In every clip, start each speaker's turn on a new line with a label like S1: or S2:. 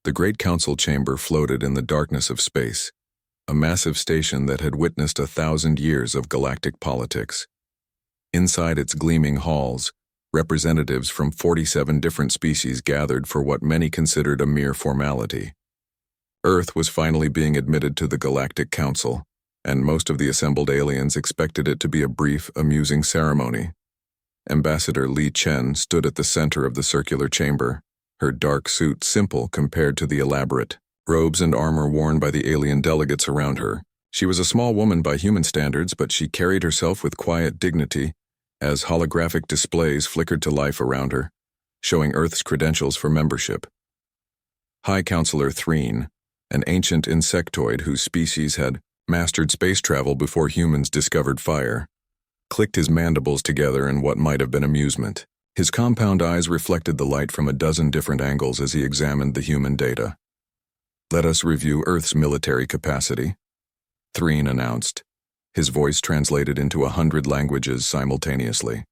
S1: The Great Council Chamber floated in the darkness of space, a massive station that had witnessed 1,000 years of galactic politics. Inside its gleaming halls, representatives from 47 different species gathered for what many considered a mere formality. Earth was finally being admitted to the Galactic Council, and most of the assembled aliens expected it to be a brief, amusing ceremony. Ambassador Li Chen stood at the center of the circular chamber, her dark suit simple compared to the elaborate robes and armor worn by the alien delegates around her. She was a small woman by human standards, but she carried herself with quiet dignity as holographic displays flickered to life around her, showing Earth's credentials for membership. High Counselor Threen, an ancient insectoid whose species had mastered space travel before humans discovered fire, clicked his mandibles together in what might have been amusement. His compound eyes reflected the light from a dozen different angles as he examined the human data. "Let us review Earth's military capacity," Threen announced, his voice translated into 100 languages simultaneously.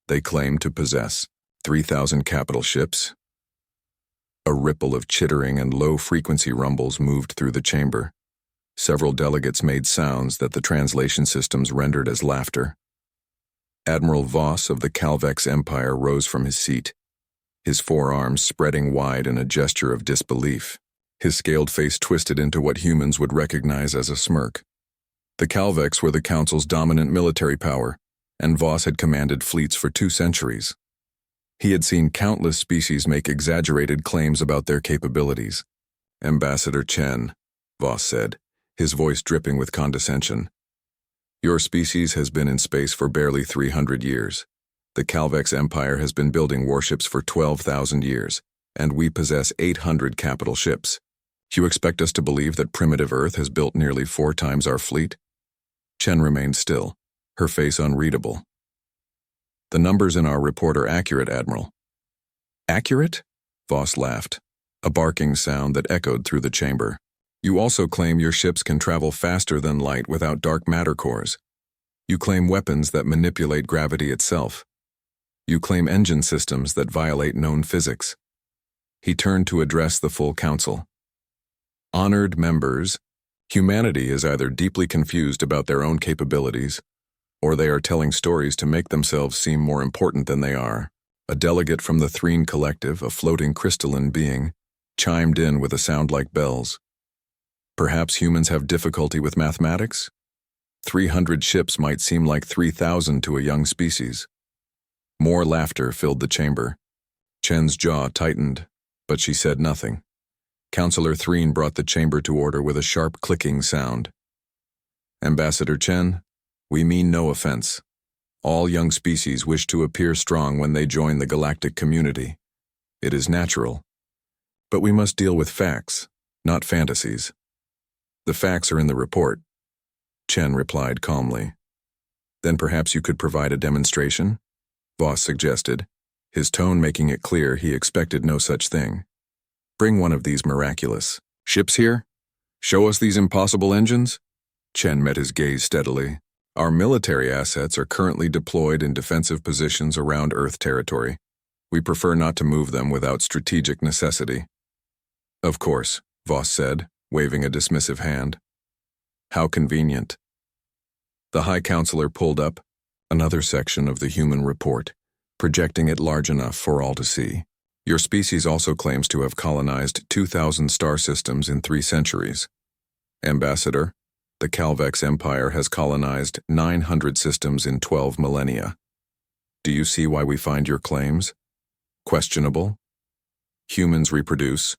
S1: "They claim to possess 3,000 capital ships." A ripple of chittering and low-frequency rumbles moved through the chamber. Several delegates made sounds that the translation systems rendered as laughter. Admiral Voss of the Calvex Empire rose from his seat, his forearms spreading wide in a gesture of disbelief. His scaled face twisted into what humans would recognize as a smirk. The Calvex were the Council's dominant military power, and Voss had commanded fleets for 2 centuries. He had seen countless species make exaggerated claims about their capabilities. "Ambassador Chen," Voss said, his voice dripping with condescension, "your species has been in space for barely 300 years. The Calvex Empire has been building warships for 12,000 years, and we possess 800 capital ships. You expect us to believe that primitive Earth has built nearly 4 times our fleet?" Chen remained still, her face unreadable. "The numbers in our report are accurate, Admiral." "Accurate?" Voss laughed, a barking sound that echoed through the chamber. "You also claim your ships can travel faster than light without dark matter cores. You claim weapons that manipulate gravity itself. You claim engine systems that violate known physics." He turned to address the full council. "Honored members, humanity is either deeply confused about their own capabilities, or they are telling stories to make themselves seem more important than they are." A delegate from the Threen Collective, a floating crystalline being, chimed in with a sound like bells. "Perhaps humans have difficulty with mathematics? 300 ships might seem like 3,000 to a young species." More laughter filled the chamber. Chen's jaw tightened, but she said nothing. Counselor Threen brought the chamber to order with a sharp clicking sound. "Ambassador Chen, we mean no offense. All young species wish to appear strong when they join the galactic community. It is natural. But we must deal with facts, not fantasies." "The facts are in the report," Chen replied calmly. "Then perhaps you could provide a demonstration?" Voss suggested, his tone making it clear he expected no such thing. "Bring one of these miraculous ships here? Show us these impossible engines?" Chen met his gaze steadily. "Our military assets are currently deployed in defensive positions around Earth territory. We prefer not to move them without strategic necessity." "Of course," Voss said, waving a dismissive hand. "How convenient." The High Counselor pulled up another section of the human report, projecting it large enough for all to see. "Your species also claims to have colonized 2,000 star systems in 3 centuries. Ambassador, the Calvex Empire has colonized 900 systems in 12 millennia. Do you see why we find your claims questionable?" "Humans reproduce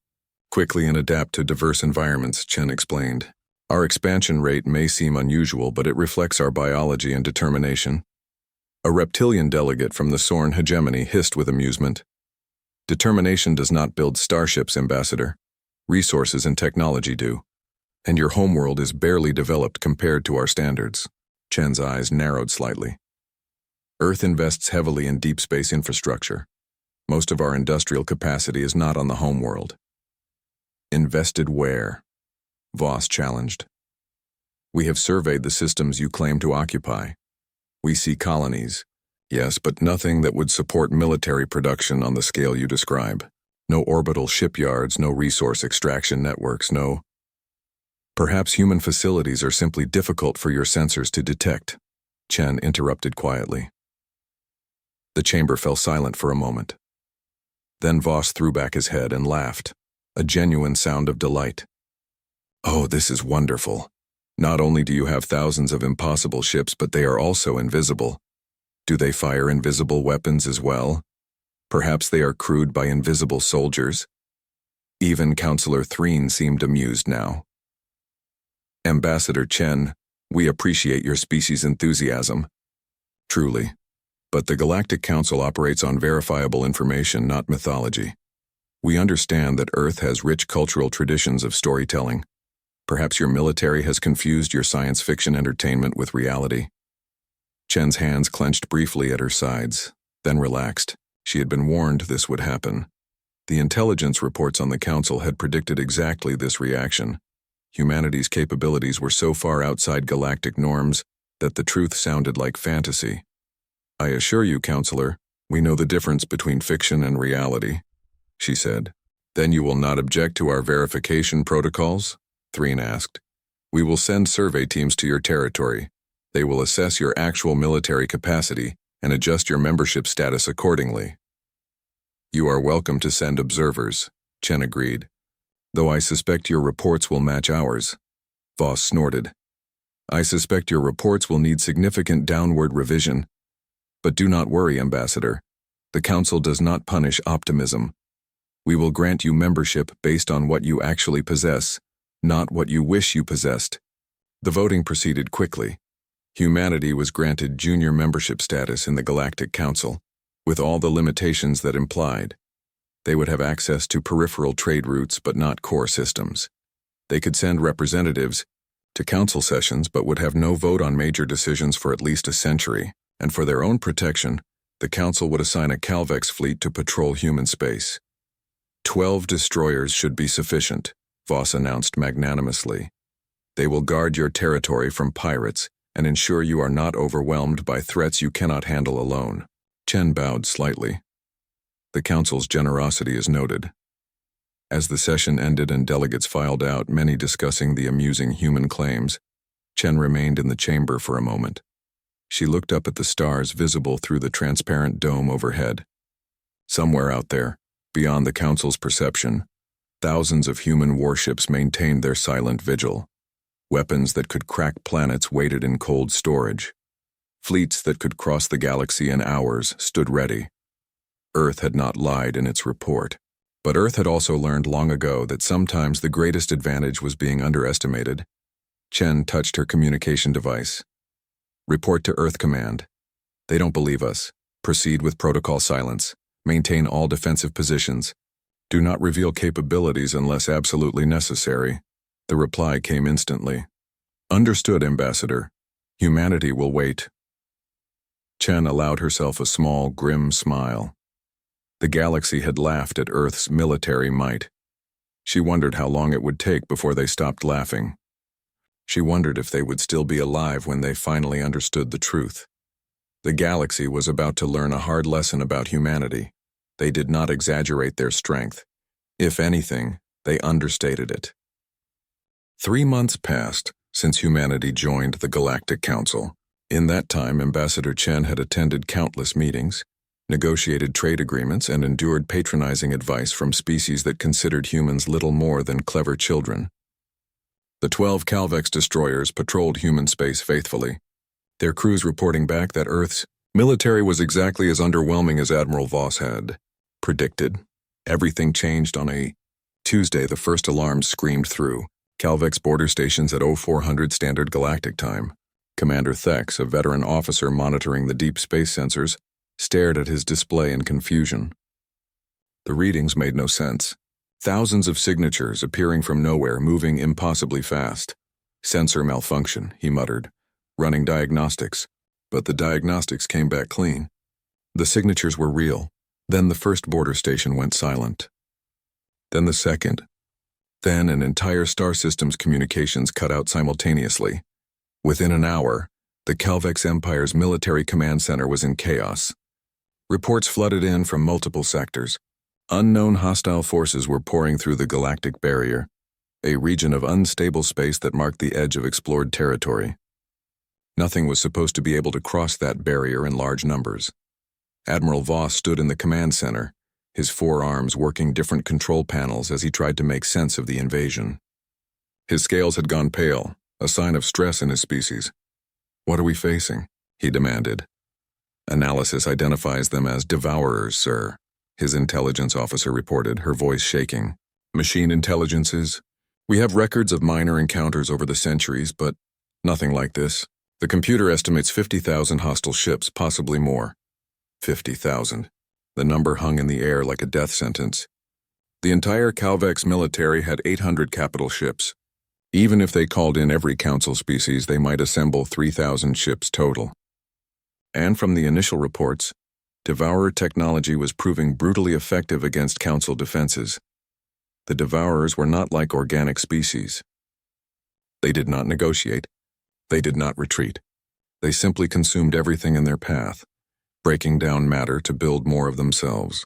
S1: quickly and adapt to diverse environments," Chen explained. "Our expansion rate may seem unusual, but it reflects our biology and determination." A reptilian delegate from the Sorn hegemony hissed with amusement. "Determination does not build starships, Ambassador. Resources and technology do. And your homeworld is barely developed compared to our standards." Chen's eyes narrowed slightly. "Earth invests heavily in deep space infrastructure. Most of our industrial capacity is not on the homeworld." "Invested where?" Voss challenged. "We have surveyed the systems you claim to occupy. We see colonies, yes, but nothing that would support military production on the scale you describe." No orbital shipyards, no resource extraction networks, no. Perhaps human facilities are simply difficult for your sensors to detect, Chen interrupted quietly. The chamber fell silent for a moment. Then Voss threw back his head and laughed, a genuine sound of delight. Oh, this is wonderful. Not only do you have thousands of impossible ships, but they are also invisible. Do they fire invisible weapons as well? Perhaps they are crewed by invisible soldiers? Even Counselor Threen seemed amused now. Ambassador Chen, we appreciate your species' enthusiasm. Truly. But the Galactic Council operates on verifiable information, not mythology. We understand that Earth has rich cultural traditions of storytelling. Perhaps your military has confused your science fiction entertainment with reality. Chen's hands clenched briefly at her sides, then relaxed. She had been warned this would happen. The intelligence reports on the Council had predicted exactly this reaction. Humanity's capabilities were so far outside galactic norms that the truth sounded like fantasy. I assure you, Counselor, we know the difference between fiction and reality, she said. Then you will not object to our verification protocols? Threen asked. We will send survey teams to your territory. They will assess your actual military capacity and adjust your membership status accordingly. You are welcome to send observers, Chen agreed. Though I suspect your reports will match ours. Voss snorted. I suspect your reports will need significant downward revision. But do not worry, Ambassador. The Council does not punish optimism. We will grant you membership based on what you actually possess, not what you wish you possessed. The voting proceeded quickly. Humanity was granted junior membership status in the Galactic Council, with all the limitations that implied. They would have access to peripheral trade routes but not core systems. They could send representatives to council sessions but would have no vote on major decisions for at least a century, and for their own protection, the Council would assign a Calvex fleet to patrol human space. 12 destroyers should be sufficient, Voss announced magnanimously. They will guard your territory from pirates and ensure you are not overwhelmed by threats you cannot handle alone. Chen bowed slightly. The Council's generosity is noted. As the session ended and delegates filed out, many discussing the amusing human claims, Chen remained in the chamber for a moment. She looked up at the stars visible through the transparent dome overhead. Somewhere out there, beyond the Council's perception, thousands of human warships maintained their silent vigil. Weapons that could crack planets waited in cold storage. Fleets that could cross the galaxy in hours stood ready. Earth had not lied in its report. But Earth had also learned long ago that sometimes the greatest advantage was being underestimated. Chen touched her communication device. Report to Earth Command. They don't believe us. Proceed with protocol silence. Maintain all defensive positions. Do not reveal capabilities unless absolutely necessary. The reply came instantly. Understood, Ambassador. Humanity will wait. Chen allowed herself a small, grim smile. The galaxy had laughed at Earth's military might. She wondered how long it would take before they stopped laughing. She wondered if they would still be alive when they finally understood the truth. The galaxy was about to learn a hard lesson about humanity. They did not exaggerate their strength. If anything, they understated it. 3 months passed since humanity joined the Galactic Council. In that time, Ambassador Chen had attended countless meetings, negotiated trade agreements, and endured patronizing advice from species that considered humans little more than clever children. The 12 Calvex destroyers patrolled human space faithfully, their crews reporting back that Earth's military was exactly as underwhelming as Admiral Voss had predicted. Everything changed on a Tuesday. The first alarms screamed through Calvex border stations at 0400 Standard Galactic Time. Commander Thex, a veteran officer monitoring the deep space sensors, stared at his display in confusion. The readings made no sense. Thousands of signatures appearing from nowhere, moving impossibly fast. Sensor malfunction, he muttered, running diagnostics. But the diagnostics came back clean. The signatures were real. Then the first border station went silent. Then the second. Then an entire star system's communications cut out simultaneously. Within an hour, the Calvex Empire's military command center was in chaos. Reports flooded in from multiple sectors. Unknown hostile forces were pouring through the galactic barrier, a region of unstable space that marked the edge of explored territory. Nothing was supposed to be able to cross that barrier in large numbers. Admiral Voss stood in the command center, his forearms working different control panels as he tried to make sense of the invasion. His scales had gone pale, a sign of stress in his species. "What are we facing?" he demanded. "Analysis identifies them as devourers, sir," his intelligence officer reported, her voice shaking. "Machine intelligences? We have records of minor encounters over the centuries, but nothing like this. The computer estimates 50,000 hostile ships, possibly more." 50,000. The number hung in the air like a death sentence. The entire Calvex military had 800 capital ships. Even if they called in every council species, they might assemble 3,000 ships total. And from the initial reports, Devourer technology was proving brutally effective against council defenses. The Devourers were not like organic species. They did not negotiate. They did not retreat. They simply consumed everything in their path, breaking down matter to build more of themselves.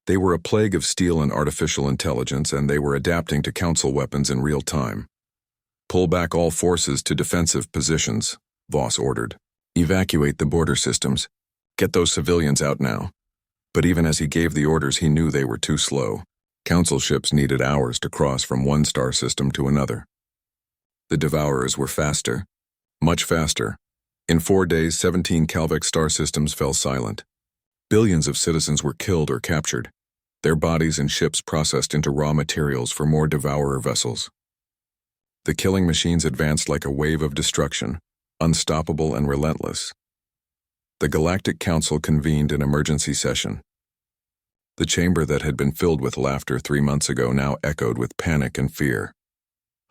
S1: They were a plague of steel and artificial intelligence, and they were adapting to council weapons in real time. "Pull back all forces to defensive positions," Voss ordered. "Evacuate the border systems. Get those civilians out now." But even as he gave the orders, he knew they were too slow. Council ships needed hours to cross from one star system to another. The Devourers were faster, much faster. In 4 days, 17 Calvex star systems fell silent. Billions of citizens were killed or captured, their bodies and ships processed into raw materials for more Devourer vessels. The killing machines advanced like a wave of destruction, unstoppable and relentless. The Galactic Council convened an emergency session. The chamber that had been filled with laughter 3 months ago now echoed with panic and fear.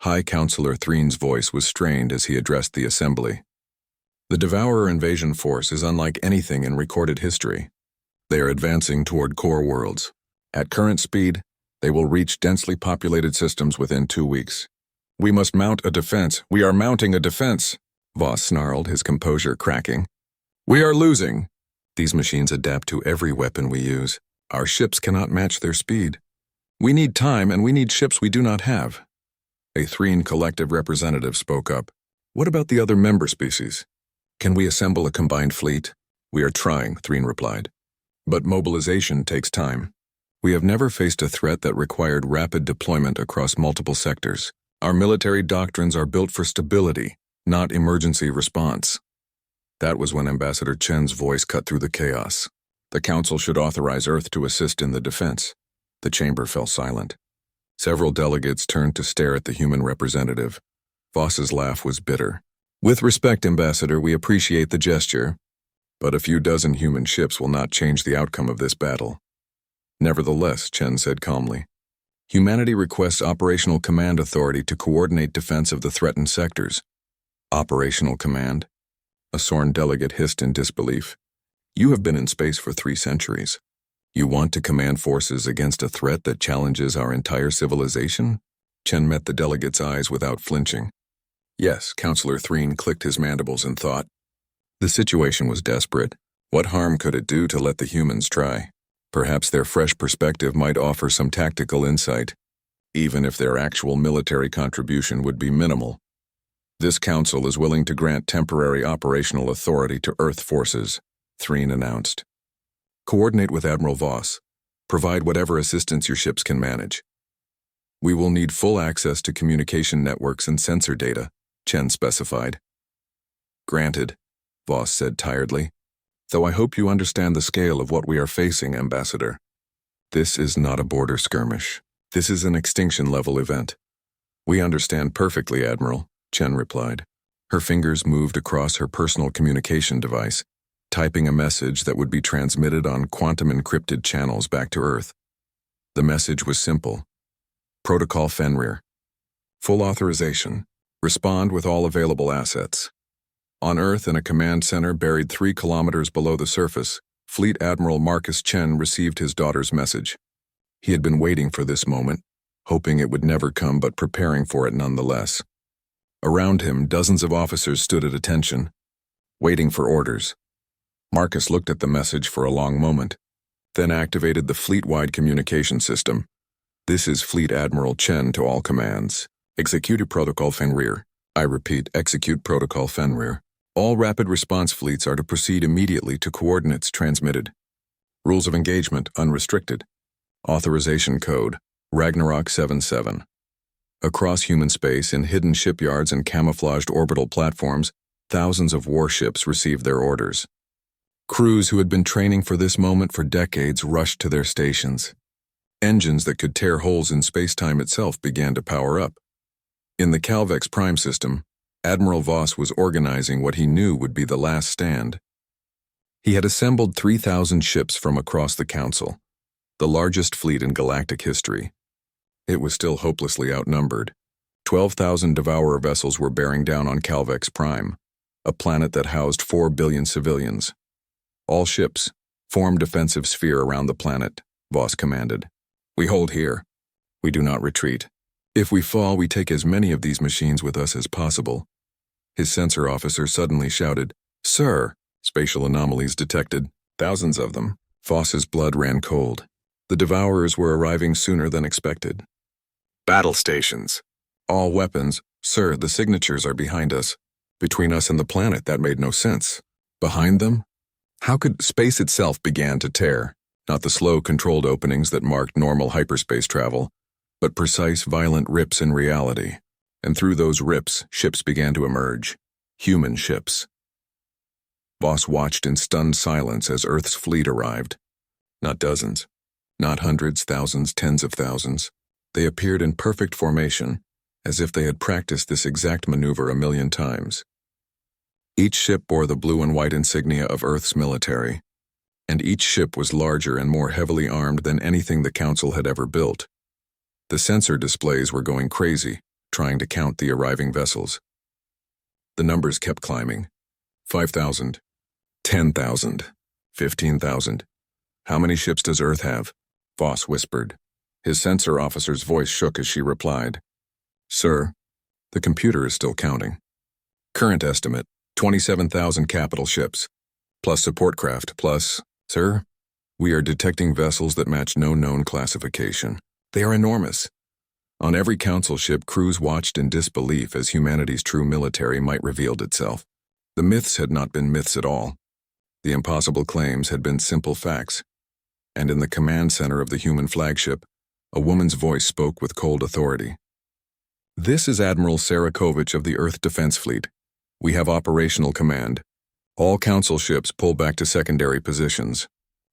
S1: High Counselor Threen's voice was strained as he addressed the assembly. "The Devourer invasion force is unlike anything in recorded history. They are advancing toward core worlds. At current speed, they will reach densely populated systems within 2 weeks. We must mount a defense. We are mounting a defense," Voss snarled, his composure cracking. "We are losing. These machines adapt to every weapon we use. Our ships cannot match their speed. We need time, and we need ships we do not have." A Threen collective representative spoke up. "What about the other member species? Can we assemble a combined fleet?" "We are trying," Threen replied. "But mobilization takes time. We have never faced a threat that required rapid deployment across multiple sectors. Our military doctrines are built for stability, not emergency response." That was when Ambassador Chen's voice cut through the chaos. "The Council should authorize Earth to assist in the defense." The chamber fell silent. Several delegates turned to stare at the human representative. Voss's laugh was bitter. "With respect, Ambassador, we appreciate the gesture, but a few dozen human ships will not change the outcome of this battle." "Nevertheless," Chen said calmly, "humanity requests operational command authority to coordinate defense of the threatened sectors." "Operational command?" A Sorn delegate hissed in disbelief. "You have been in space for 3 centuries. You want to command forces against a threat that challenges our entire civilization?" Chen met the delegate's eyes without flinching. "Yes," Counselor Threen clicked his mandibles in thought. The situation was desperate. What harm could it do to let the humans try? Perhaps their fresh perspective might offer some tactical insight, even if their actual military contribution would be minimal. "This council is willing to grant temporary operational authority to Earth forces," Threen announced. "Coordinate with Admiral Voss. Provide whatever assistance your ships can manage. We will need full access to communication networks and sensor data," Chen specified. "Granted," Voss said tiredly, "though I hope you understand the scale of what we are facing, Ambassador. This is not a border skirmish. This is an extinction-level event." "We understand perfectly, Admiral," Chen replied. Her fingers moved across her personal communication device, typing a message that would be transmitted on quantum-encrypted channels back to Earth. The message was simple. "Protocol Fenrir. Full authorization. Respond with all available assets." On Earth, in a command center buried 3 kilometers below the surface, Fleet Admiral Marcus Chen received his daughter's message. He had been waiting for this moment, hoping it would never come but preparing for it nonetheless. Around him, dozens of officers stood at attention, waiting for orders. Marcus looked at the message for a long moment, then activated the fleet-wide communication system. This is Fleet Admiral Chen to all commands. Execute Protocol Fenrir. I repeat, execute Protocol Fenrir. All rapid response fleets are to proceed immediately to coordinates transmitted. Rules of engagement, unrestricted. Authorization code, Ragnarok 77. Across human space, in hidden shipyards and camouflaged orbital platforms, thousands of warships received their orders. Crews who had been training for this moment for decades rushed to their stations. Engines that could tear holes in space-time itself began to power up. In the Calvex Prime system, Admiral Voss was organizing what he knew would be the last stand. He had assembled 3,000 ships from across the Council, the largest fleet in galactic history. It was still hopelessly outnumbered. 12,000 Devourer vessels were bearing down on Calvex Prime, a planet that housed 4 billion civilians. All ships, form defensive sphere around the planet, Voss commanded. We hold here. We do not retreat. If we fall, we take as many of these machines with us as possible. His sensor officer suddenly shouted, "Sir!" Spatial anomalies detected, thousands of them. Voss's blood ran cold. The Devourers were arriving sooner than expected. Battle stations. All weapons. Sir, the signatures are behind us. Between us and the planet, that made no sense. Behind them? How could space itself began to tear? Not the slow, controlled openings that marked normal hyperspace travel, but precise, violent rips in reality. And through those rips, ships began to emerge. Human ships. Voss watched in stunned silence as Earth's fleet arrived. Not dozens, not hundreds, thousands, tens of thousands. They appeared in perfect formation, as if they had practiced this exact maneuver a million times. Each ship bore the blue and white insignia of Earth's military, and each ship was larger and more heavily armed than anything the Council had ever built. The sensor displays were going crazy, trying to count the arriving vessels. The numbers kept climbing. 5,000, 10,000, 15,000. How many ships does Earth have? Voss whispered. His sensor officer's voice shook as she replied. Sir, the computer is still counting. Current estimate, 27,000 capital ships, plus support craft, plus, sir, we are detecting vessels that match no known classification. They are enormous. On every Council ship, crews watched in disbelief as humanity's true military might revealed itself. The myths had not been myths at all. The impossible claims had been simple facts. And in the command center of the human flagship, a woman's voice spoke with cold authority. This is Admiral Sarakovich of the Earth Defense Fleet. We have operational command. All Council ships pull back to secondary positions.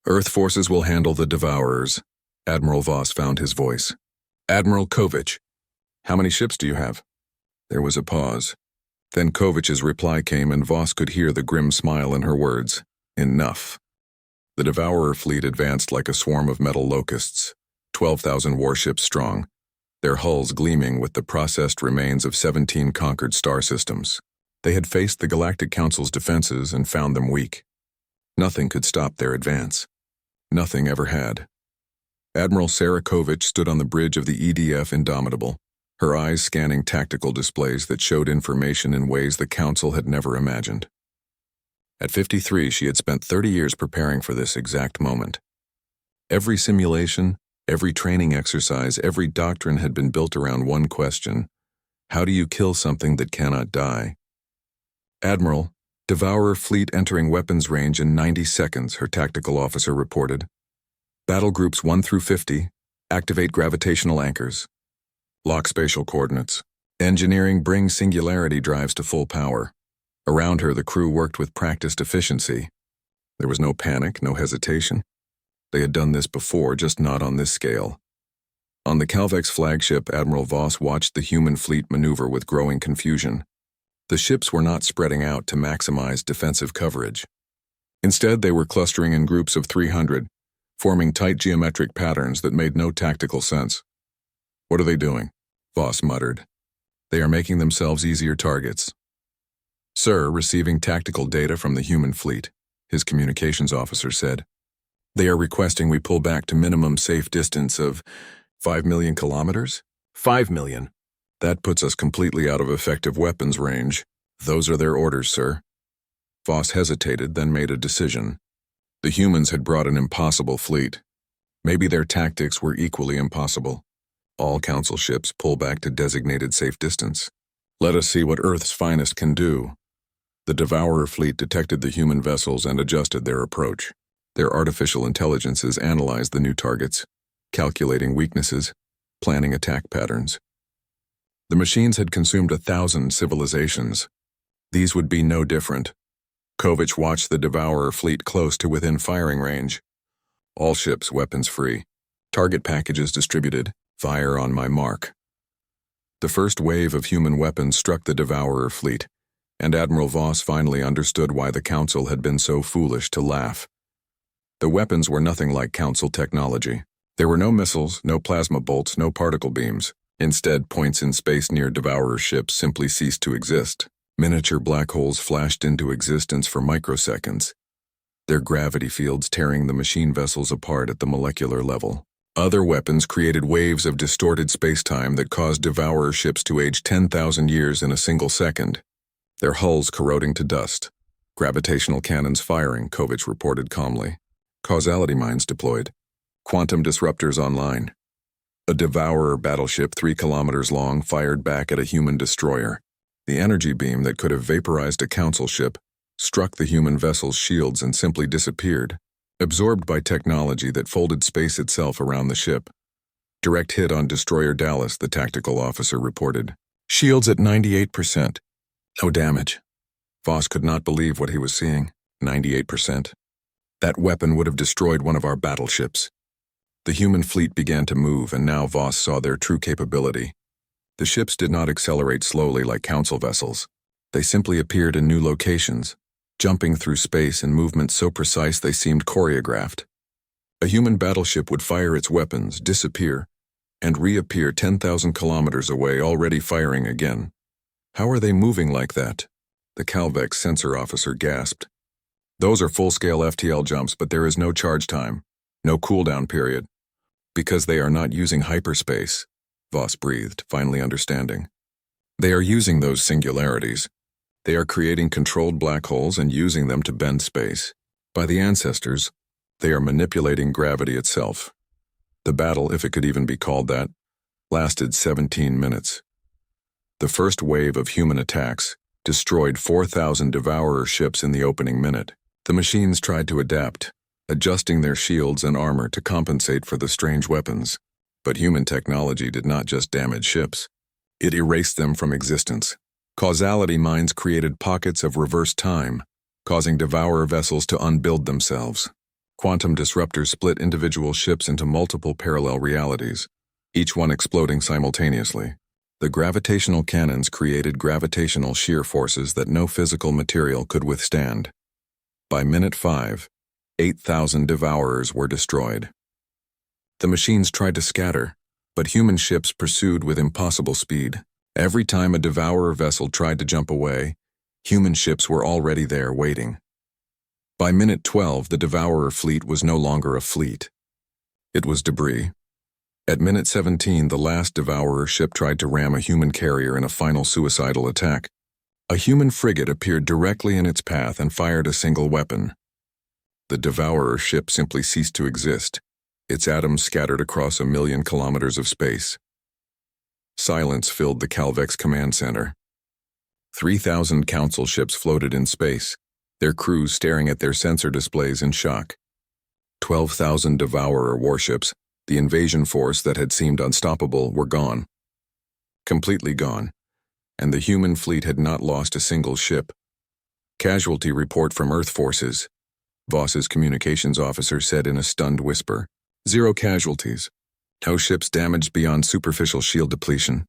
S1: Earth forces will handle the Devourers. Admiral Voss found his voice. Admiral Kovich, how many ships do you have? There was a pause. Then Kovich's reply came and Voss could hear the grim smile in her words. Enough. The Devourer fleet advanced like a swarm of metal locusts, 12,000 warships strong, their hulls gleaming with the processed remains of 17 conquered star systems. They had faced the Galactic Council's defenses and found them weak. Nothing could stop their advance. Nothing ever had. Admiral Sarakovich stood on the bridge of the EDF Indomitable, her eyes scanning tactical displays that showed information in ways the Council had never imagined. At 53, she had spent 30 years preparing for this exact moment. Every simulation, every training exercise, every doctrine had been built around one question. How do you kill something that cannot die? Admiral, Devourer fleet entering weapons range in 90 seconds, her tactical officer reported. Battle groups 1 through 50, activate gravitational anchors. Lock spatial coordinates. Engineering bring singularity drives to full power. Around her, the crew worked with practiced efficiency. There was no panic, no hesitation. They had done this before, just not on this scale. On the Calvex flagship, Admiral Voss watched the human fleet maneuver with growing confusion. The ships were not spreading out to maximize defensive coverage. Instead, they were clustering in groups of 300, forming tight geometric patterns that made no tactical sense. What are they doing? Voss muttered. They are making themselves easier targets. Sir, receiving tactical data from the human fleet, his communications officer said. They are requesting we pull back to minimum safe distance of 5 million kilometers? 5 million. That puts us completely out of effective weapons range. Those are their orders, sir. Voss hesitated, then made a decision. The humans had brought an impossible fleet. Maybe their tactics were equally impossible. All council ships pull back to designated safe distance. Let us see what Earth's finest can do. The Devourer fleet detected the human vessels and adjusted their approach. Their artificial intelligences analyzed the new targets, calculating weaknesses, planning attack patterns. The machines had consumed 1,000 civilizations. These would be no different. Kovich watched the Devourer fleet close to within firing range. All ships weapons free. Target packages distributed. Fire on my mark. The first wave of human weapons struck the Devourer fleet, and Admiral Voss finally understood why the Council had been so foolish to laugh. The weapons were nothing like Council technology. There were no missiles, no plasma bolts, no particle beams. Instead, points in space near Devourer ships simply ceased to exist. Miniature black holes flashed into existence for microseconds, their gravity fields tearing the machine vessels apart at the molecular level. Other weapons created waves of distorted spacetime that caused Devourer ships to age 10,000 years in a single second, their hulls corroding to dust. Gravitational cannons firing, Kovich reported calmly. Causality mines deployed. Quantum disruptors online. A Devourer battleship 3 kilometers long fired back at a human destroyer. The energy beam that could have vaporized a council ship struck the human vessel's shields and simply disappeared, absorbed by technology that folded space itself around the ship. Direct hit on Destroyer Dallas, the tactical officer reported. Shields at 98%. No damage. Voss could not believe what he was seeing. 98%. That weapon would have destroyed one of our battleships. The human fleet began to move, and now Voss saw their true capability. The ships did not accelerate slowly like council vessels. They simply appeared in new locations, jumping through space in movements so precise they seemed choreographed. A human battleship would fire its weapons, disappear, and reappear 10,000 kilometers away, already firing again. How are they moving like that? The Calvex sensor officer gasped. Those are full-scale FTL jumps, but there is no charge time, no cooldown period. Because they are not using hyperspace, Voss breathed, finally understanding. They are using those singularities. They are creating controlled black holes and using them to bend space. By the ancestors, they are manipulating gravity itself. The battle, if it could even be called that, lasted 17 minutes. The first wave of human attacks destroyed 4,000 Devourer ships in the opening minute. The machines tried to adapt, adjusting their shields and armor to compensate for the strange weapons. But human technology did not just damage ships. It erased them from existence. Causality mines created pockets of reverse time, causing Devourer vessels to unbuild themselves. Quantum disruptors split individual ships into multiple parallel realities, each one exploding simultaneously. The gravitational cannons created gravitational shear forces that no physical material could withstand. By minute 5, 8,000 Devourers were destroyed. The machines tried to scatter, but human ships pursued with impossible speed. Every time a Devourer vessel tried to jump away, human ships were already there waiting. By minute 12, the Devourer fleet was no longer a fleet. It was debris. At minute 17, the last Devourer ship tried to ram a human carrier in a final suicidal attack. A human frigate appeared directly in its path and fired a single weapon. The Devourer ship simply ceased to exist, its atoms scattered across 1,000,000 kilometers of space. Silence filled the Calvex command center. 3,000 council ships floated in space, their crews staring at their sensor displays in shock. 12,000 Devourer warships, the invasion force that had seemed unstoppable, were gone. Completely gone, and the human fleet had not lost a single ship. Casualty report from Earth forces, Voss's communications officer said in a stunned whisper. 0 casualties. No ships damaged beyond superficial shield depletion.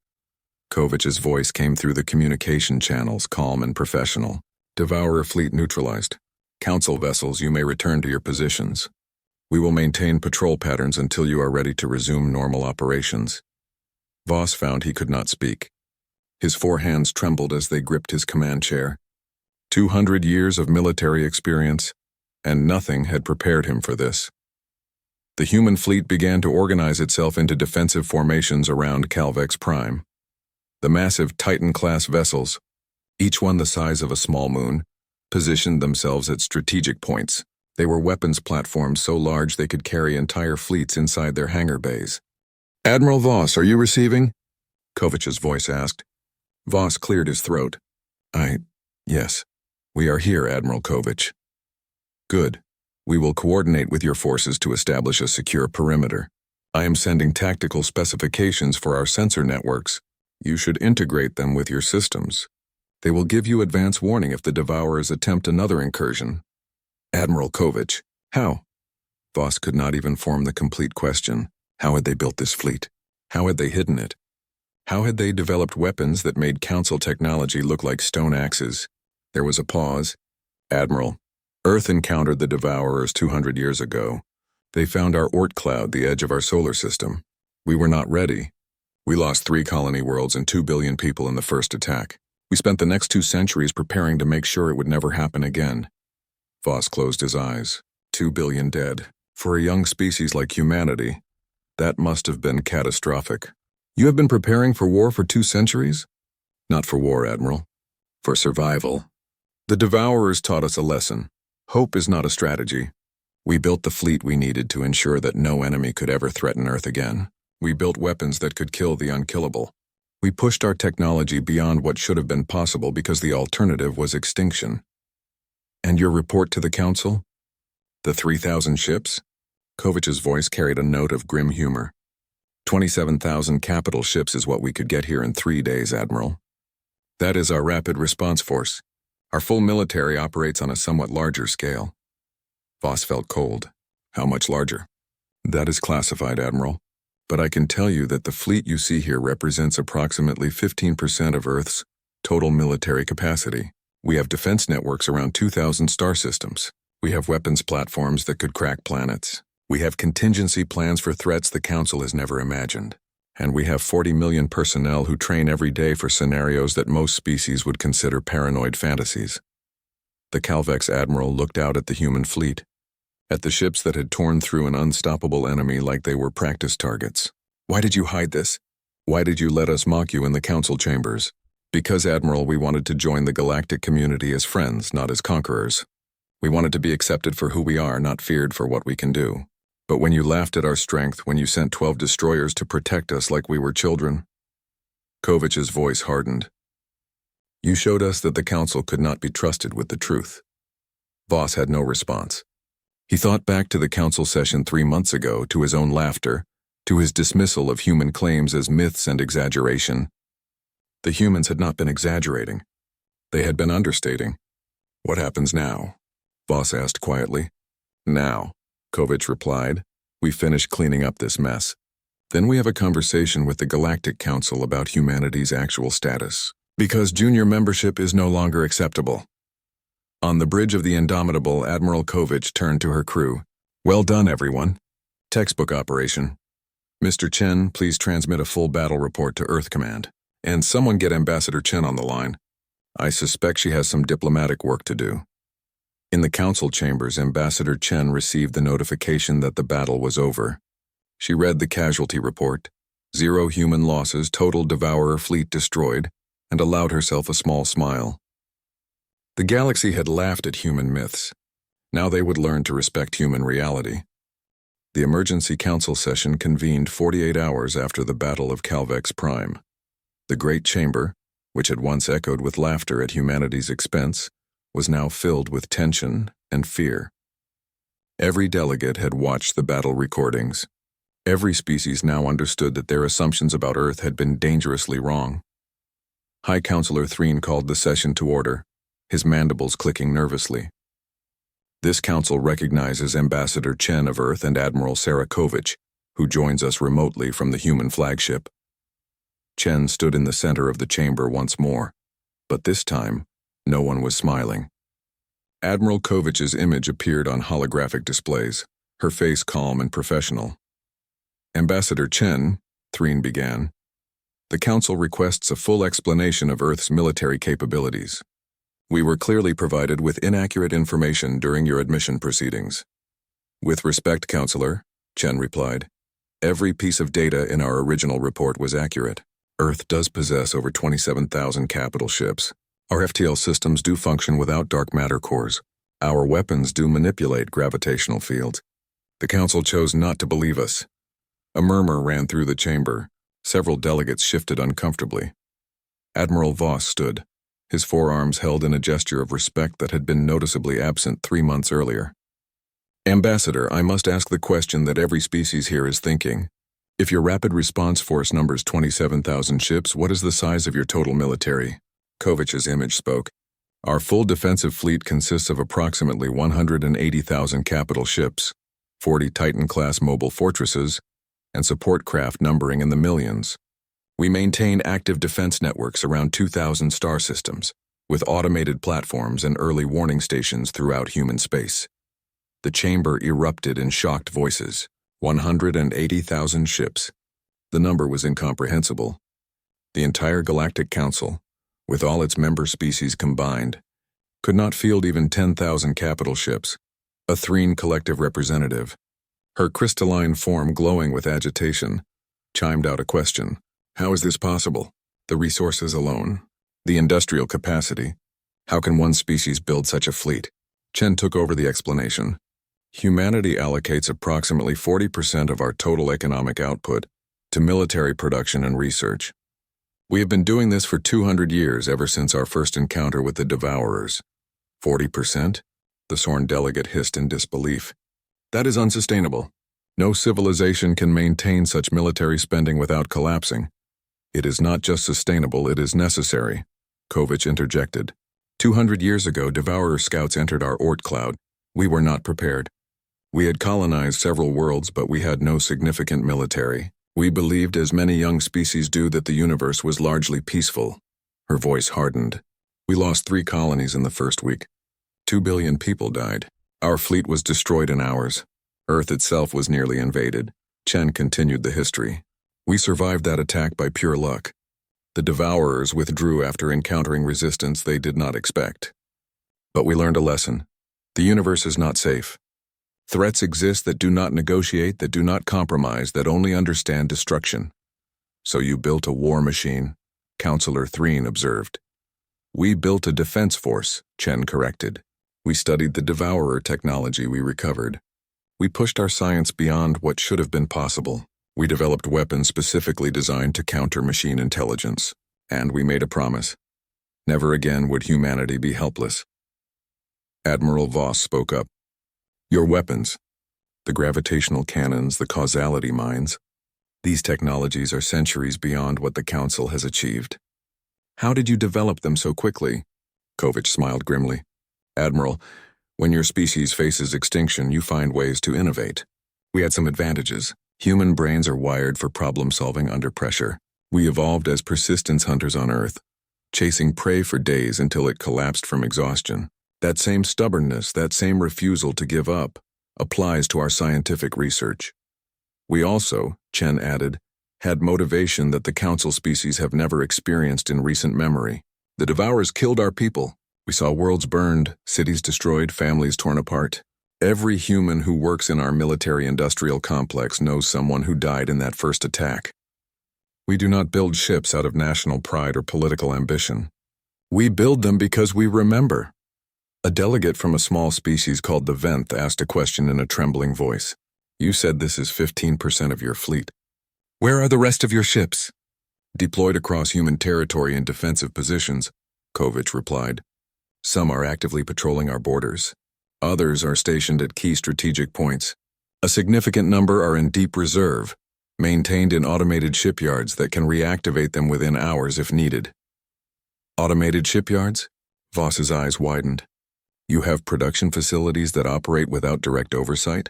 S1: Kovich's voice came through the communication channels, calm and professional. Devourer fleet neutralized. Council vessels, you may return to your positions. We will maintain patrol patterns until you are ready to resume normal operations. Voss found he could not speak. His 4 hands trembled as they gripped his command chair. 200 years of military experience, and nothing had prepared him for this. The human fleet began to organize itself into defensive formations around Calvex Prime. The massive Titan-class vessels, each one the size of a small moon, positioned themselves at strategic points. They were weapons platforms so large they could carry entire fleets inside their hangar bays. "Admiral Voss, are you receiving?" Kovich's voice asked. Voss cleared his throat. Yes. We are here, Admiral Kovich." "Good. We will coordinate with your forces to establish a secure perimeter. I am sending tactical specifications for our sensor networks. You should integrate them with your systems. They will give you advance warning if the Devourers attempt another incursion." "Admiral Kovich, how?" Voss could not even form the complete question. How had they built this fleet? How had they hidden it? How had they developed weapons that made Council technology look like stone axes? There was a pause. "Admiral, Earth encountered the Devourers 200 years ago. They found our Oort cloud, the edge of our solar system. We were not ready. We lost 3 colony worlds and 2 billion people in the first attack. We spent the next 2 centuries preparing to make sure it would never happen again." Voss closed his eyes. 2 billion dead. For a young species like humanity, that must have been catastrophic. "You have been preparing for war for 2 centuries? "Not for war, Admiral. For survival. The Devourers taught us a lesson. Hope is not a strategy. We built the fleet we needed to ensure that no enemy could ever threaten Earth again. We built weapons that could kill the unkillable. We pushed our technology beyond what should have been possible because the alternative was extinction." "And your report to the Council?" "The 3,000 ships?" Kovich's voice carried a note of grim humor. 27,000 capital ships is what we could get here in 3 days, Admiral. That is our rapid response force. Our full military operates on a somewhat larger scale." Voss felt cold. "How much larger?" "That is classified, Admiral. But I can tell you that the fleet you see here represents approximately 15% of Earth's total military capacity. We have defense networks around 2,000 star systems. We have weapons platforms that could crack planets. We have contingency plans for threats the Council has never imagined. And we have 40 million personnel who train every day for scenarios that most species would consider paranoid fantasies." The Calvex Admiral looked out at the human fleet, at the ships that had torn through an unstoppable enemy like they were practice targets. "Why did you hide this? Why did you let us mock you in the Council chambers?" "Because, Admiral, we wanted to join the galactic community as friends, not as conquerors. We wanted to be accepted for who we are, not feared for what we can do. But when you laughed at our strength, when you sent 12 destroyers to protect us like we were children..." Kovich's voice hardened. "You showed us that the Council could not be trusted with the truth." Voss had no response. He thought back to the Council session 3 months ago, to his own laughter, to his dismissal of human claims as myths and exaggeration. The humans had not been exaggerating. They had been understating. "What happens now?" Voss asked quietly. "Now," Kovich replied, "we finish cleaning up this mess. Then we have a conversation with the Galactic Council about humanity's actual status. Because junior membership is no longer acceptable." On the bridge of the Indomitable, Admiral Kovich turned to her crew. "Well done, everyone. Textbook operation. Mr. Chen, please transmit a full battle report to Earth Command. And someone get Ambassador Chen on the line. I suspect she has some diplomatic work to do." In the Council chambers, Ambassador Chen received the notification that the battle was over. She read the casualty report, 0 human losses, total Devourer fleet destroyed, and allowed herself a small smile. The galaxy had laughed at human myths. Now they would learn to respect human reality. The emergency council session convened 48 hours after the Battle of Calvex Prime. The Great Chamber, which had once echoed with laughter at humanity's expense, was now filled with tension and fear. Every delegate had watched the battle recordings. Every species now understood that their assumptions about Earth had been dangerously wrong. High Counselor Threen called the session to order, his mandibles clicking nervously. "This council recognizes Ambassador Chen of Earth and Admiral Sarah Kovich, who joins us remotely from the human flagship." Chen stood in the center of the chamber once more, but this time, no one was smiling. Admiral Kovich's image appeared on holographic displays, her face calm and professional. "Ambassador Chen," Threen began, "the Council requests a full explanation of Earth's military capabilities. We were clearly provided with inaccurate information during your admission proceedings." "With respect, Counselor," Chen replied, "every piece of data in our original report was accurate. Earth does possess over 27,000 capital ships. Our FTL systems do function without dark matter cores. Our weapons do manipulate gravitational fields. The council chose not to believe us. A murmur ran through the chamber. Several delegates shifted uncomfortably. Admiral Voss stood, his forearms held in a gesture of respect that had been noticeably absent 3 months earlier. Ambassador, I must ask the question that every species here is thinking. If your rapid response force numbers 27,000 ships, what is the size of your total military? Kovich's image spoke. Our full defensive fleet consists of approximately 180,000 capital ships, 40 Titan-class mobile fortresses, and support craft numbering in the millions. We maintain active defense networks around 2,000 star systems, with automated platforms and early warning stations throughout human space. The chamber erupted in shocked voices. 180,000 ships. The number was incomprehensible. The entire Galactic Council, with all its member species combined, could not field even 10,000 capital ships. A Threne collective representative, her crystalline form glowing with agitation, chimed out a question. How is this possible? The resources alone? The industrial capacity? How can one species build such a fleet? Chen took over the explanation. Humanity allocates approximately 40% of our total economic output to military production and research. We have been doing this for 200 years, ever since our first encounter with the Devourers. 40%? The Sorn delegate hissed in disbelief. That is unsustainable. No civilization can maintain such military spending without collapsing. It is not just sustainable, it is necessary, Kovich interjected. 200 years ago, Devourer scouts entered our Oort cloud. We were not prepared. We had colonized several worlds, but we had no significant military. We believed, as many young species do, that the universe was largely peaceful. Her voice hardened. We lost 3 colonies in the first week. 2 billion people died. Our fleet was destroyed in hours. Earth itself was nearly invaded. Chen continued the history. We survived that attack by pure luck. The Devourers withdrew after encountering resistance they did not expect. But we learned a lesson. The universe is not safe. Threats exist that do not negotiate, that do not compromise, that only understand destruction. So you built a war machine, Counselor Threne observed. We built a defense force, Chen corrected. We studied the Devourer technology we recovered. We pushed our science beyond what should have been possible. We developed weapons specifically designed to counter machine intelligence. And we made a promise. Never again would humanity be helpless. Admiral Voss spoke up. Your weapons, the gravitational cannons, the causality mines, these technologies are centuries beyond what the Council has achieved. How did you develop them so quickly? Kovich smiled grimly. Admiral, when your species faces extinction, you find ways to innovate. We had some advantages. Human brains are wired for problem-solving under pressure. We evolved as persistence hunters on Earth, chasing prey for days until it collapsed from exhaustion. That same stubbornness, that same refusal to give up, applies to our scientific research. We also, Chen added, had motivation that the Council species have never experienced in recent memory. The Devourers killed our people. We saw worlds burned, cities destroyed, families torn apart. Every human who works in our military-industrial complex knows someone who died in that first attack. We do not build ships out of national pride or political ambition. We build them because we remember. A delegate from a small species called the Venth asked a question in a trembling voice. You said this is 15% of your fleet. Where are the rest of your ships? Deployed across human territory in defensive positions, Kovich replied. Some are actively patrolling our borders. Others are stationed at key strategic points. A significant number are in deep reserve, maintained in automated shipyards that can reactivate them within hours if needed. Automated shipyards? Voss's eyes widened. You have production facilities that operate without direct oversight?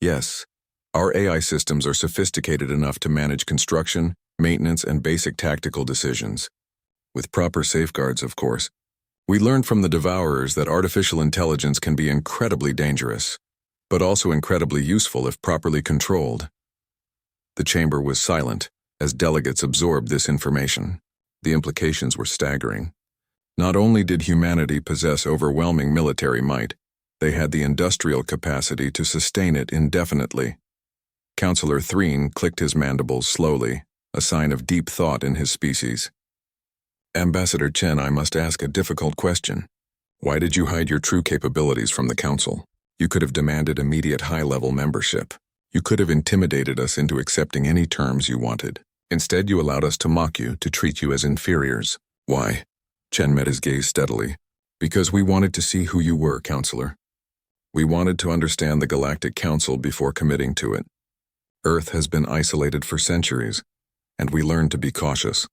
S1: Yes. Our AI systems are sophisticated enough to manage construction, maintenance, and basic tactical decisions. With proper safeguards, of course. We learned from the Devourers that artificial intelligence can be incredibly dangerous, but also incredibly useful if properly controlled. The chamber was silent as delegates absorbed this information. The implications were staggering. Not only did humanity possess overwhelming military might, they had the industrial capacity to sustain it indefinitely. Counselor Threne clicked his mandibles slowly, a sign of deep thought in his species. Ambassador Chen, I must ask a difficult question. Why did you hide your true capabilities from the Council? You could have demanded immediate high-level membership. You could have intimidated us into accepting any terms you wanted. Instead, you allowed us to mock you, to treat you as inferiors. Why? Chen met his gaze steadily. Because we wanted to see who you were, Counselor. We wanted to understand the Galactic Council before committing to it. Earth has been isolated for centuries, and we learned to be cautious.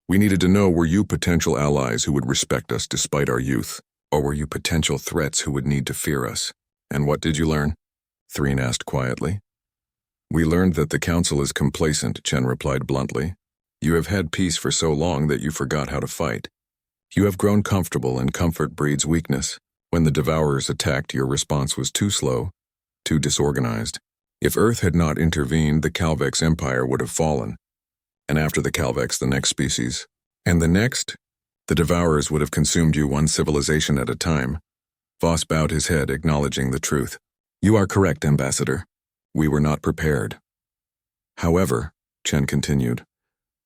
S1: We needed to know, were you potential allies who would respect us despite our youth, or were you potential threats who would need to fear us? And what did you learn? Threen asked quietly. We learned that the Council is complacent, Chen replied bluntly. You have had peace for so long that you forgot how to fight. You have grown comfortable, and comfort breeds weakness. When the Devourers attacked, your response was too slow, too disorganized. If Earth had not intervened, the Calvex Empire would have fallen. And after the Calvex, the next species. And the next? The Devourers would have consumed you one civilization at a time. Voss bowed his head, acknowledging the truth. You are correct, Ambassador. We were not prepared. However, Chen continued,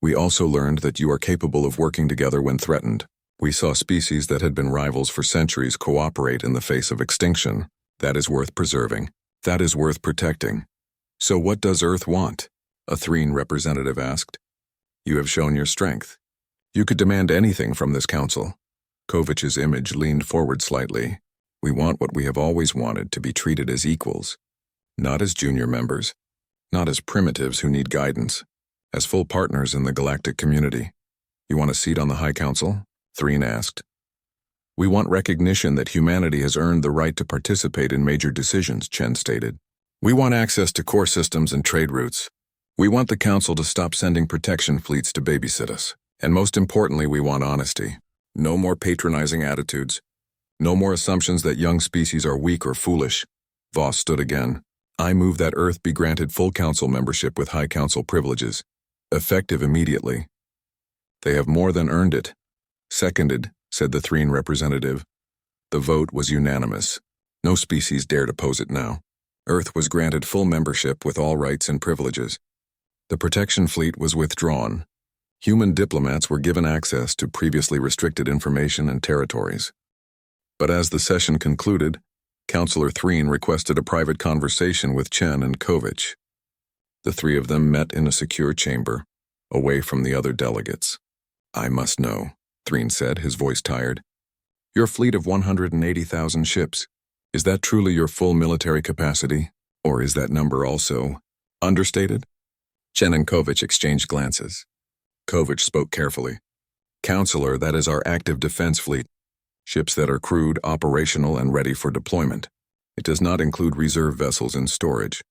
S1: we also learned that you are capable of working together when threatened. We saw species that had been rivals for centuries cooperate in the face of extinction. That is worth preserving. That is worth protecting. So what does Earth want? A Threen representative asked. You have shown your strength. You could demand anything from this council. Kovich's image leaned forward slightly. We want what we have always wanted, to be treated as equals. Not as junior members. Not as primitives who need guidance. As full partners in the galactic community. You want a seat on the High Council? Threen asked. We want recognition that humanity has earned the right to participate in major decisions, Chen stated. We want access to core systems and trade routes. We want the Council to stop sending protection fleets to babysit us. And most importantly, we want honesty. No more patronizing attitudes. No more assumptions that young species are weak or foolish. Voss stood again. I move that Earth be granted full Council membership with High Council privileges. Effective immediately. They have more than earned it. Seconded, said the Threen representative. The vote was unanimous. No species dared oppose it now. Earth was granted full membership with all rights and privileges. The protection fleet was withdrawn. Human diplomats were given access to previously restricted information and territories. But as the session concluded, Councillor Threen requested a private conversation with Chen and Kovich. The three of them met in a secure chamber, away from the other delegates. I must know, Threen said, his voice tired. Your fleet of 180,000 ships, is that truly your full military capacity? Or is that number also understated? Chen and Kovich exchanged glances. Kovich spoke carefully. Counselor, that is our active defense fleet. Ships that are crewed, operational, and ready for deployment. It does not include reserve vessels in storage.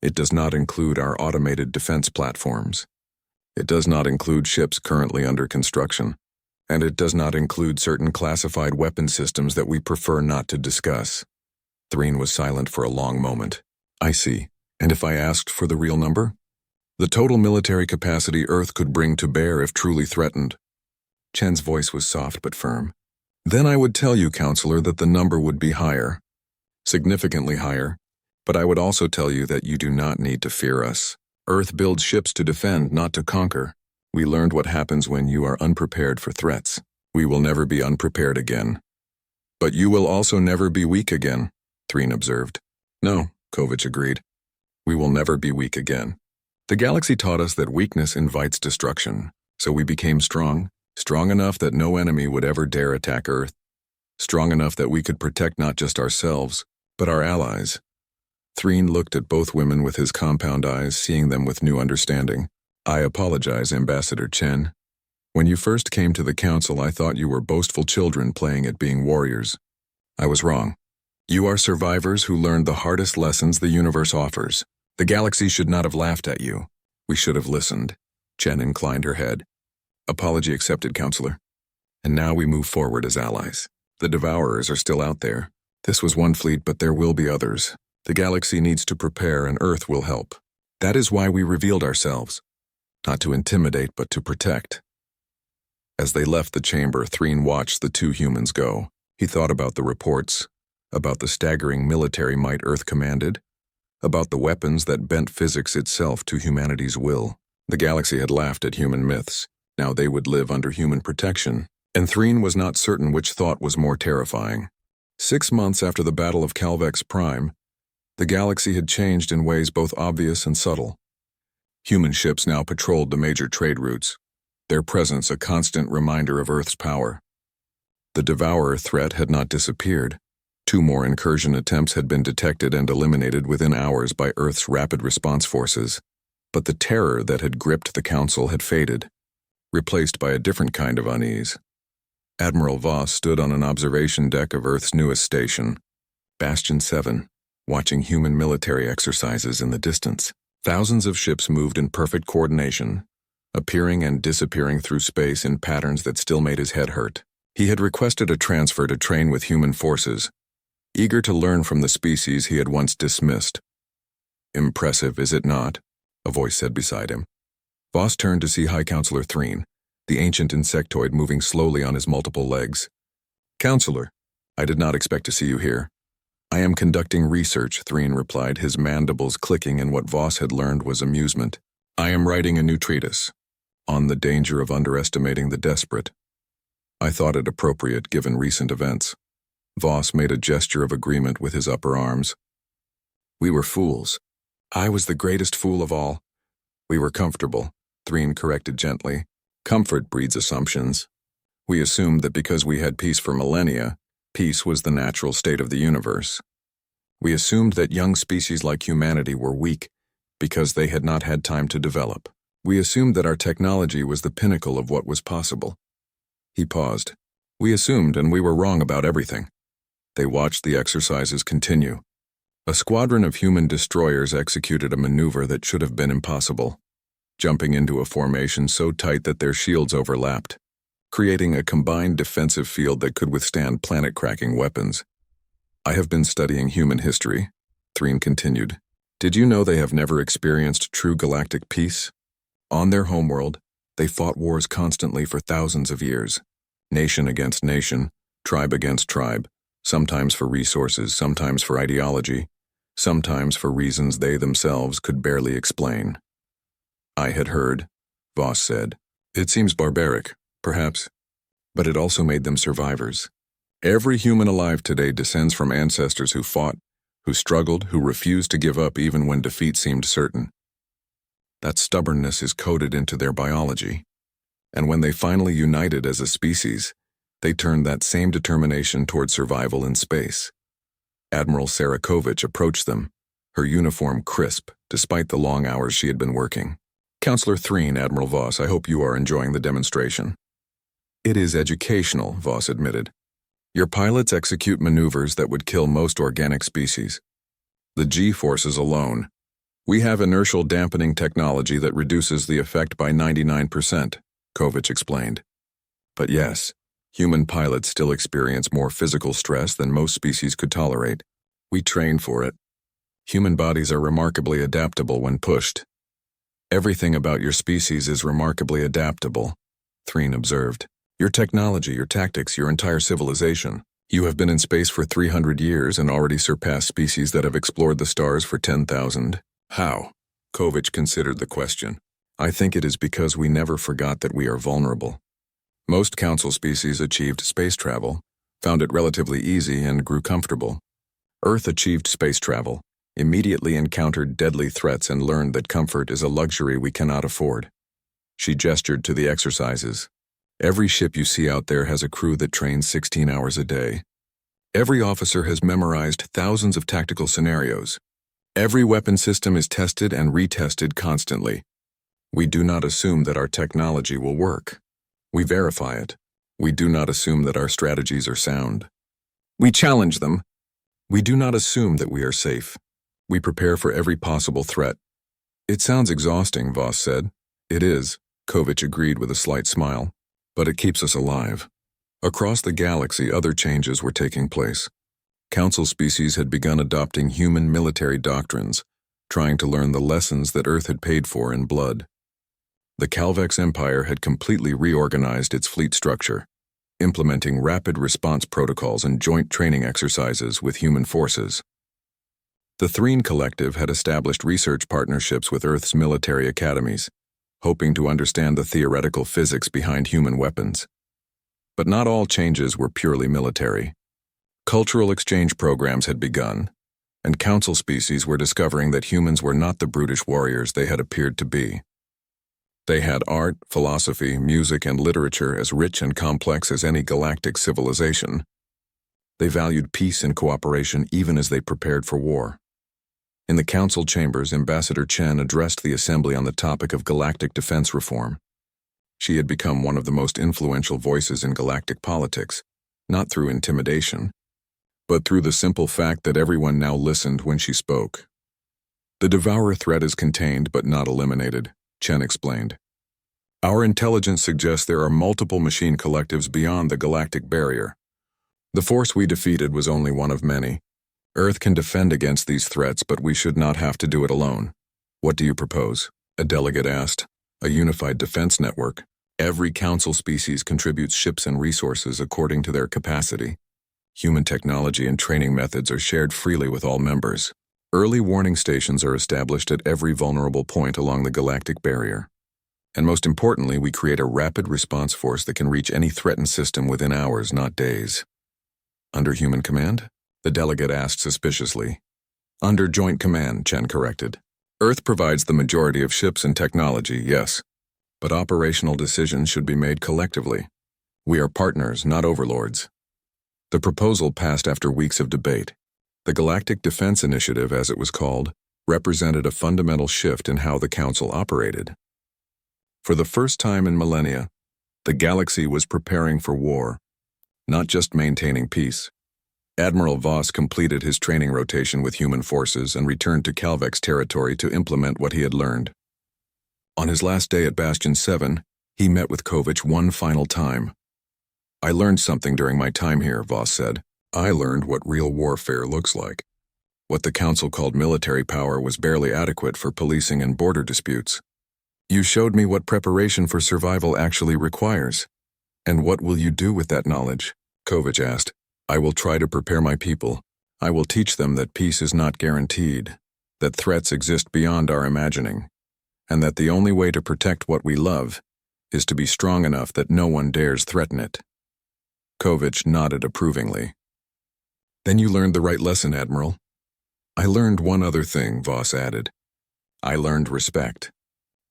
S1: It does not include our automated defense platforms. It does not include ships currently under construction. And it does not include certain classified weapon systems that we prefer not to discuss. Threen was silent for a long moment. I see. And if I asked for the real number? The total military capacity Earth could bring to bear if truly threatened. Chen's voice was soft but firm. Then I would tell you, Counselor, that the number would be higher. Significantly higher. But I would also tell you that you do not need to fear us. Earth builds ships to defend, not to conquer. We learned what happens when you are unprepared for threats. We will never be unprepared again. But you will also never be weak again, Threen observed. No, Kovich agreed. We will never be weak again. The galaxy taught us that weakness invites destruction, so we became strong enough that no enemy would ever dare attack Earth, strong enough that we could protect not just ourselves, but our allies. Threen looked at both women with his compound eyes, seeing them with new understanding. I apologize, Ambassador Chen. When you first came to the Council, I thought you were boastful children playing at being warriors. I was wrong. You are survivors who learned the hardest lessons the universe offers. The galaxy should not have laughed at you. We should have listened. Chen inclined her head. Apology accepted, Counselor. And now we move forward as allies. The Devourers are still out there. This was one fleet, but there will be others. The galaxy needs to prepare, and Earth will help. That is why we revealed ourselves. Not to intimidate, but to protect. As they left the chamber, Threen watched the two humans go. He thought about the reports, about the staggering military might Earth commanded, about the weapons that bent physics itself to humanity's will. The galaxy had laughed at human myths. Now they would live under human protection, And Threen was not certain which thought was more terrifying. 6 months after the Battle of Calvex Prime, the galaxy had changed in ways both obvious and subtle. Human ships now patrolled the major trade routes, their presence a constant reminder of Earth's power. The Devourer threat had not disappeared. 2 more incursion attempts had been detected and eliminated within hours by Earth's rapid response forces, but the terror that had gripped the Council had faded, replaced by a different kind of unease. Admiral Voss stood on an observation deck of Earth's newest station, Bastion 7, watching human military exercises in the distance. Thousands of ships moved in perfect coordination, appearing and disappearing through space in patterns that still made his head hurt. He had requested a transfer to train with human forces, eager to learn from the species he had once dismissed. "Impressive, is it not?" a voice said beside him. Voss turned to see High Counselor Threen, the ancient insectoid moving slowly on his multiple legs. "Counselor, I did not expect to see you here." "I am conducting research," Threen replied, his mandibles clicking in what Voss had learned was amusement. "I am writing a new treatise on the danger of underestimating the desperate. I thought it appropriate given recent events." Voss made a gesture of agreement with his upper arms. "We were fools. I was the greatest fool of all." "We were comfortable," Threen corrected gently. "Comfort breeds assumptions. We assumed that because we had peace for millennia, peace was the natural state of the universe. We assumed that young species like humanity were weak because they had not had time to develop. We assumed that our technology was the pinnacle of what was possible." He paused. "We assumed, and we were wrong about everything." They watched the exercises continue. A squadron of human destroyers executed a maneuver that should have been impossible, jumping into a formation so tight that their shields overlapped, creating a combined defensive field that could withstand planet-cracking weapons. "I have been studying human history," Threen continued. "Did you know they have never experienced true galactic peace? On their homeworld, they fought wars constantly for thousands of years, nation against nation, tribe against tribe, sometimes for resources, sometimes for ideology, sometimes for reasons they themselves could barely explain." "I had heard," Voss said. "It seems barbaric, perhaps, but it also made them survivors. Every human alive today descends from ancestors who fought, who struggled, who refused to give up even when defeat seemed certain. That stubbornness is coded into their biology, and when they finally united as a species, they turned that same determination toward survival in space." Admiral Sarakovich approached them, her uniform crisp, despite the long hours she had been working. "Counselor Threen, Admiral Voss, I hope you are enjoying the demonstration." "It is educational," Voss admitted. "Your pilots execute maneuvers that would kill most organic species. The G-forces alone. We have inertial dampening technology that reduces the effect by 99%, Kovich explained. But yes, human pilots still experience more physical stress than most species could tolerate. We train for it. Human bodies are remarkably adaptable when pushed." "Everything about your species is remarkably adaptable," Threen observed. "Your technology, your tactics, your entire civilization. You have been in space for 300 years and already surpassed species that have explored the stars for 10,000. How?" Kovich considered the question. "I think it is because we never forgot that we are vulnerable. Most Council species achieved space travel, found it relatively easy, and grew comfortable. Earth achieved space travel, immediately encountered deadly threats, and learned that comfort is a luxury we cannot afford." She gestured to the exercises. "Every ship you see out there has a crew that trains 16 hours a day. Every officer has memorized thousands of tactical scenarios. Every weapon system is tested and retested constantly. We do not assume that our technology will work. We verify it. We do not assume that our strategies are sound. We challenge them. We do not assume that we are safe. We prepare for every possible threat." "It sounds exhausting," Voss said. "It is," Kovich agreed with a slight smile. "But it keeps us alive." Across the galaxy, other changes were taking place. Council species had begun adopting human military doctrines, trying to learn the lessons that Earth had paid for in blood. The Calvex Empire had completely reorganized its fleet structure, implementing rapid response protocols and joint training exercises with human forces. The Threen Collective had established research partnerships with Earth's military academies, hoping to understand the theoretical physics behind human weapons. But not all changes were purely military. Cultural exchange programs had begun, and council species were discovering that humans were not the brutish warriors they had appeared to be. They had art, philosophy, music, and literature as rich and complex as any galactic civilization. They valued peace and cooperation even as they prepared for war. In the council chambers, Ambassador Chen addressed the assembly on the topic of galactic defense reform. She had become one of the most influential voices in galactic politics, not through intimidation, but through the simple fact that everyone now listened when she spoke. The Devourer threat is contained but not eliminated, Chen explained. Our intelligence suggests there are multiple machine collectives beyond the galactic barrier. The force we defeated was only one of many. Earth can defend against these threats, but we should not have to do it alone. What do you propose? A delegate asked. A unified defense network. Every council species contributes ships and resources according to their capacity. Human technology and training methods are shared freely with all members. Early warning stations are established at every vulnerable point along the galactic barrier. And most importantly, we create a rapid response force that can reach any threatened system within hours, not days. Under human command? The delegate asked suspiciously. Under joint command, Chen corrected. Earth provides the majority of ships and technology, yes, but operational decisions should be made collectively. We are partners, not overlords. The proposal passed after weeks of debate. The Galactic Defense Initiative, as it was called, represented a fundamental shift in how the Council operated. For the first time in millennia, the galaxy was preparing for war, not just maintaining peace. Admiral Voss completed his training rotation with human forces and returned to Calvex territory to implement what he had learned. On his last day at Bastion 7, he met with Kovich one final time. I learned something during my time here, Voss said. I learned what real warfare looks like. What the Council called military power was barely adequate for policing and border disputes. You showed me what preparation for survival actually requires. And what will you do with that knowledge? Kovich asked. I will try to prepare my people. I will teach them that peace is not guaranteed, that threats exist beyond our imagining, and that the only way to protect what we love is to be strong enough that no one dares threaten it. Kovich nodded approvingly. Then you learned the right lesson, Admiral. I learned one other thing, Voss added. I learned respect.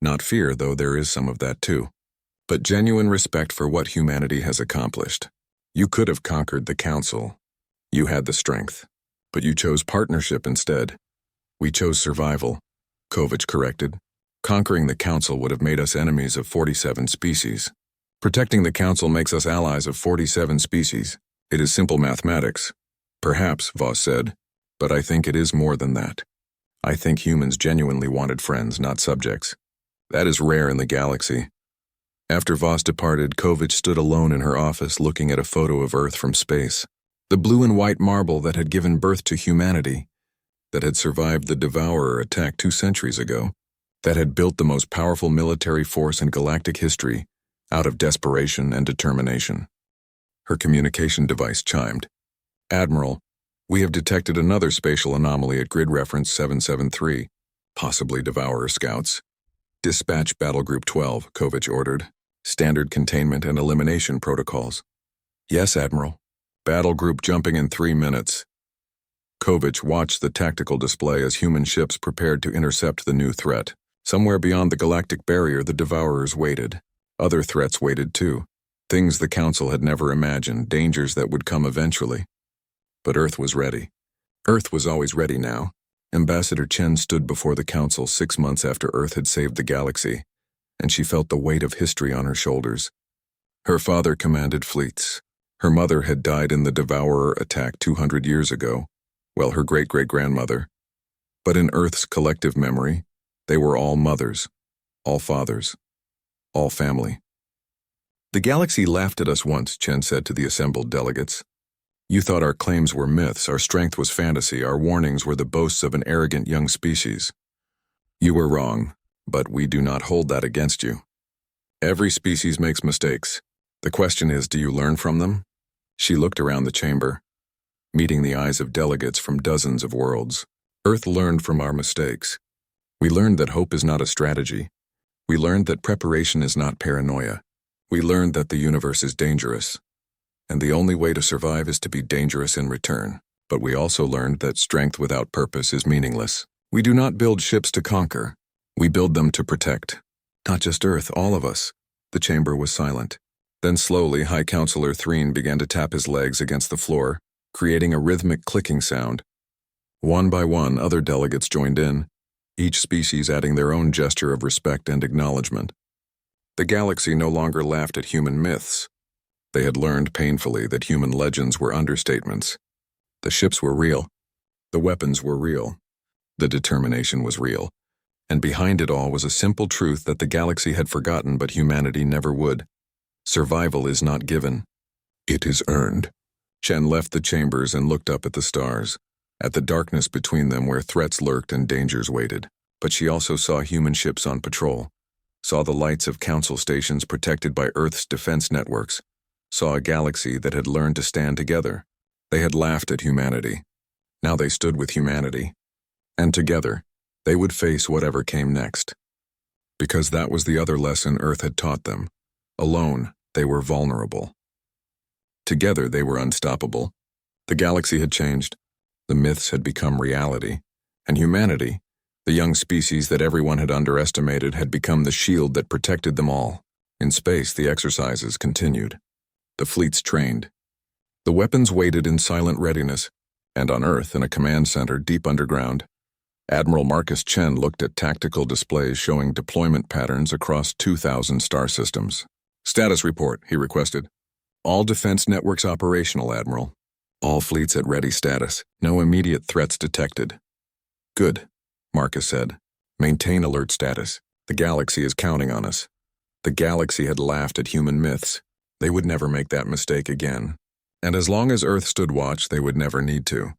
S1: Not fear, though there is some of that too, but genuine respect for what humanity has accomplished. You could have conquered the Council. You had the strength, but you chose partnership instead. We chose survival, Kovich corrected. Conquering the Council would have made us enemies of 47 species. Protecting the Council makes us allies of 47 species. It is simple mathematics. Perhaps, Voss said, but I think it is more than that. I think humans genuinely wanted friends, not subjects. That is rare in the galaxy. After Voss departed, Kovich stood alone in her office looking at a photo of Earth from space. The blue and white marble that had given birth to humanity, that had survived the Devourer attack 2 centuries ago, that had built the most powerful military force in galactic history out of desperation and determination. Her communication device chimed. Admiral, we have detected another spatial anomaly at grid reference 773, possibly Devourer scouts. Dispatch Battle Group 12, Kovich ordered. Standard containment and elimination protocols. Yes, Admiral. Battle group jumping in 3 minutes. Kovich watched the tactical display as human ships prepared to intercept the new threat. Somewhere beyond the galactic barrier, the Devourers waited. Other threats waited too. Things the Council had never imagined, dangers that would come eventually. But Earth was ready. Earth was always ready now. Ambassador Chen stood before the Council 6 months after Earth had saved the galaxy, and she felt the weight of history on her shoulders. Her father commanded fleets. Her mother had died in the Devourer attack 200 years ago, while her great-great-grandmother. But in Earth's collective memory, they were all mothers, all fathers, all family. The galaxy laughed at us once, Chen said to the assembled delegates. You thought our claims were myths, our strength was fantasy, our warnings were the boasts of an arrogant young species. You were wrong, but we do not hold that against you. Every species makes mistakes. The question is, do you learn from them? She looked around the chamber, meeting the eyes of delegates from dozens of worlds. Earth learned from our mistakes. We learned that hope is not a strategy. We learned that preparation is not paranoia. We learned that the universe is dangerous, and the only way to survive is to be dangerous in return. But we also learned that strength without purpose is meaningless. We do not build ships to conquer. We build them to protect. Not just Earth, all of us. The chamber was silent. Then slowly, High Counselor Threen began to tap his legs against the floor, creating a rhythmic clicking sound. One by one, other delegates joined in, each species adding their own gesture of respect and acknowledgement. The galaxy no longer laughed at human myths. They had learned painfully that human legends were understatements. The ships were real. The weapons were real. The determination was real. And behind it all was a simple truth that the galaxy had forgotten but humanity never would. Survival is not given. It is earned. Chen left the chambers and looked up at the stars, at the darkness between them where threats lurked and dangers waited. But she also saw human ships on patrol, saw the lights of council stations protected by Earth's defense networks, saw a galaxy that had learned to stand together. They had laughed at humanity. Now they stood with humanity. And together, they would face whatever came next. Because that was the other lesson Earth had taught them. Alone, they were vulnerable. Together, they were unstoppable. The galaxy had changed. The myths had become reality. And humanity, the young species that everyone had underestimated, had become the shield that protected them all. In space, the exercises continued. The fleets trained. The weapons waited in silent readiness, and on Earth, in a command center deep underground, Admiral Marcus Chen looked at tactical displays showing deployment patterns across 2,000 star systems. "Status report," he requested. "All defense networks operational, Admiral. All fleets at ready status. No immediate threats detected." "Good," Marcus said. "Maintain alert status. The galaxy is counting on us." The galaxy had laughed at human myths. They would never make that mistake again. And as long as Earth stood watch, they would never need to.